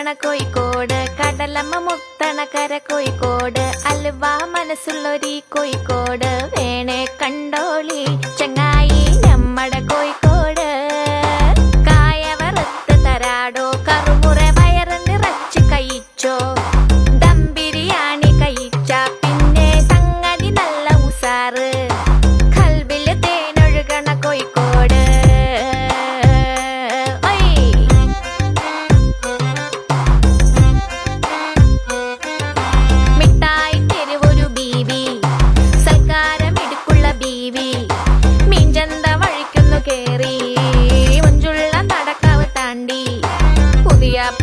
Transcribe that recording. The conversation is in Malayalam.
ഒഴുകണ കോഴിക്കോട്, കടലമ്മ മുത്തണ കര കോഴിക്കോട്, അലുവ മനസ്സുള്ളൊരീ കോഴിക്കോട്, വേണേ കണ്ടോളി ചങ്ങായി നമ്മടെ കോഴിക്കോട്. കായ വറുത്ത് തരാടോ, കറുമുറ വയറ് നിറച്ച് കഴിച്ചോ, ദം ബിരിയാണി കഴിച്ച പിന്നെ സംഗതി നല്ല ഉസാറ്, കൽബില് തേനൊഴുകണ കോഴിക്കോട്. മിഠായി തെരുവൊരു ബീവി, സൽക്കാരമിടുക്കുള്ള ബീവി, മീൻചന്ത വഴിക്കുന്നു കേറി, മുഞ്ചുള്ള നടക്കാവ് താണ്ടി, പുതിയാപ്പ